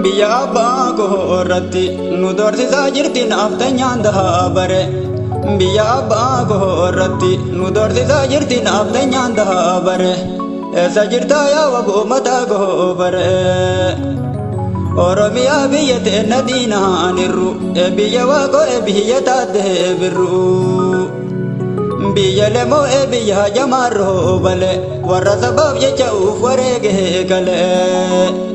Biyya abbaa koo irratti nu doorsisaa jirti naaftanyaan dahabare. Biyya abbaa koo irratti nu doorsisaa jirti naaftanyaan dahabare. Eessa jirtaa yaa waboo mataa koo bare. Oromiyaa biyya teenna diinaan irru biyya waaqoo biyya taatee birru. Biyya lemoo biyya jamaarroo bale warra sabaaf jecha uuf wareegee galee.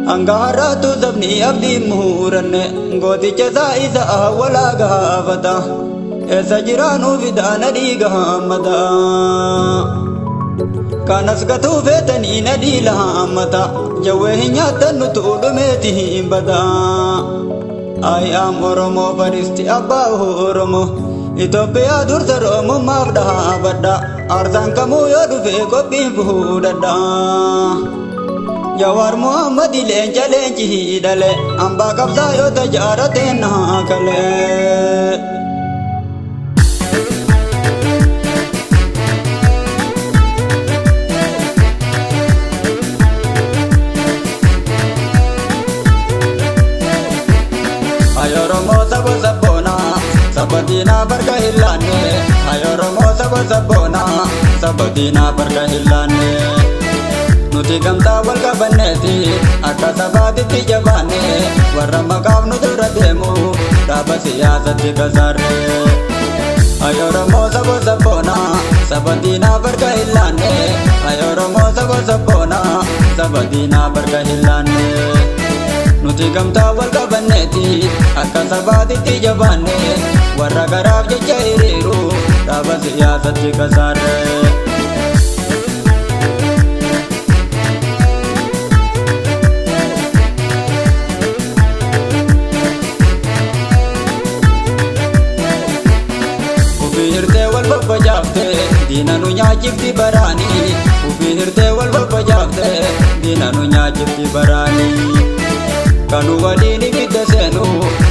Hanga har'aatu sabni abdii muranne gooticha isaa isa walaa gaafata. Eessa jiraanuu fidaana dhiiga hammata. Kanas gatuu feetanii na dhiila hammata. Jawwee hin nyaattan nutu dhumeeti hin bada. I am Oromo faristi abbaa Oromoo. Itoophiyaa dursa Oromummaaf dhaabadha. Aarsaan kamuu yoo dhufe qophiin fuudhadha. Jawaar Muhammad leenci hidhale hambaa qabsaa yoo tajaajilate naa kale. Ay Oromoo saba sabboona sabadiina barka hillaanne. Ay Oromoo saba sabboona sabadiina barka hillaanne. Nuti gamtaa wal qabanneeti akka sabaatitti jabaanne warra maqaaf nu dura deemu dhaaba siyaasatti kasaarre. Ay Oromoo saba sabboona sabadiina barka hillaanne. Ay Oromoo saba sabboona sabadiina barka hillaanne. Nuti gamtaa wal qabanneeti akka sabaatitti jabaanne warra garaaf jecha hiriiru dhaaba siyaasatti kasaarre. Diina nu nyaachifti baraani. Ufii hirtee wal babbajaafte diina nu nyaachifti baraani. Kanu waliin ibidda seenu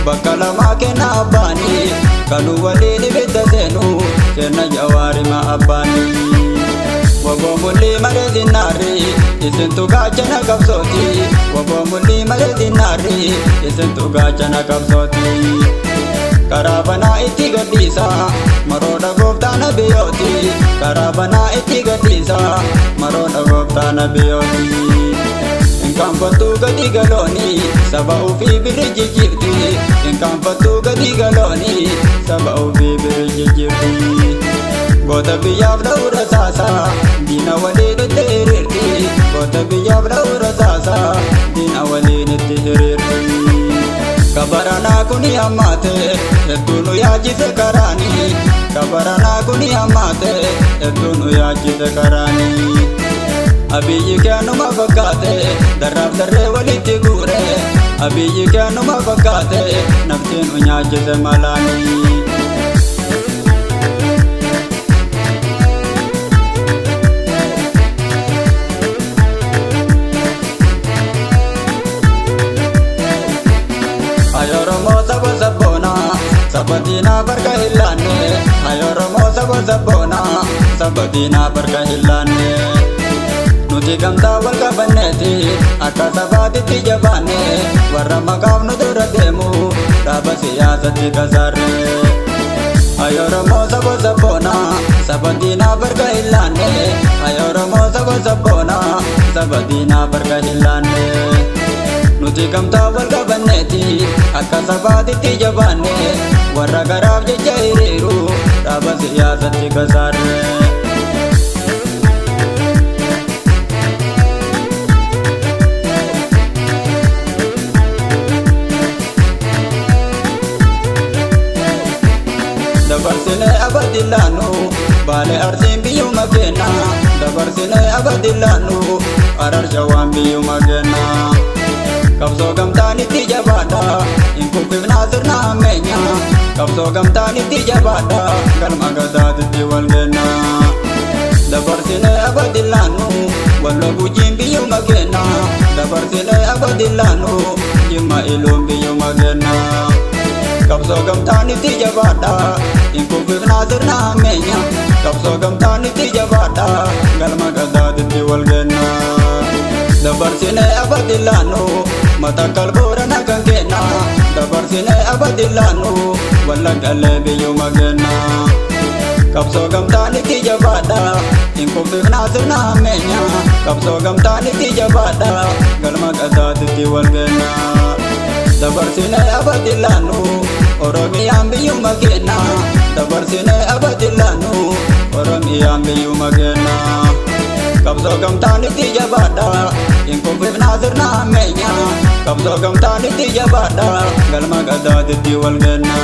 bakka lamaa kenna abbaani. Kanu waliin ibidda seenu kenna jawaarima abbaani. Waboo mul'ii malee dinnaarri isintu gaachana qabsooti. Waboo mul'ii malee dinnaarri isintu gaachana qabsooti. Karaa banaa itti gadhiisa maroodha gooftaana biyyooti. Karaa banaa itti gadhiisa maroodha gooftaana biyyooti. Inkaanfattuu gadi galooni saba ofii birri jijjiirti. Inkaanfattuu gadi galooni saba ofii birri jijjiirti. Goota biyyaaf dha'uu rasaasa diina waliin itti hiriirti. Goota biyyaaf dha'uu rasaasa diina waliin itti hiriirti. Kabaranaa kuni hammaate hedduu nu yaachise karaani. Kabaranaa kuni hammaate hedduu nu yaachise karaani. Abiyyi keenuma fakkaate darraaf darree walitti guure. Abiyyi keenuma fakkaate nafti nu nyaachise malaani. Sabadiina barka hillaanne. Ay Oromoo saba sabboona sabadiina barka hillaanne. Nuti gamtaa wal qabanneeti akka sabaatitti jabaanne warra maqaaf nu dura deemu dhaaba siyaasatti kasaarre. Ay Oromoo saba sabboona sabadiina barka hillaanne. Ay Oromoo saba sabboona sabadiina barka hillaanne. Nuti gamtaa wal qabanneeti akka sabaatitti jabaanne warra garaaf jecha hiriiru dhaaba siyaasatti kasaarre. Dabarsinee abadillaanu baale arsiin biyyuma kenna. Dabarsinee abadillaanu arar shawaan biyyuma kenna. Qabsoo gamtaan itti jabaadha hin kubbifnaa sirna ammeenya. Qabsoo gamtaan itti jabaadha galma gadaatitti wal kenna. Dabarsinee abadillaanu wallo gujiin biyyuma kenna. Dabarsinee abadillaanu jimma iluun biyyuma kenna. Qabsoo gamtaan itti jabaadha hin kubbifnaa sirna ammeenya. Qabsoo gamtaan itti jabaadha galma gadaatitti wal kenna. dabarsine abadillaanu Matakkal Boorana kan kenna dabarsine abadillaanu Wallaggalee biyyuma kenna Qabsoo gamtaanitti jabaadha hin kuffifnaa sirna hammeenya Qabsoo gamtaanitti jabaadha galma Gadaatitti wal kenna dabarsine abadillaanu Oromiyaan biyyuma kenna dabarsine abadillaanu Oromiyaan biyyuma kenna Qabsoo gamtaanitti jabaadha hin kuffifnaa sirna hammeenya Qabsoo gamtaanitti jabaadha galma Gadaatitti wal kenna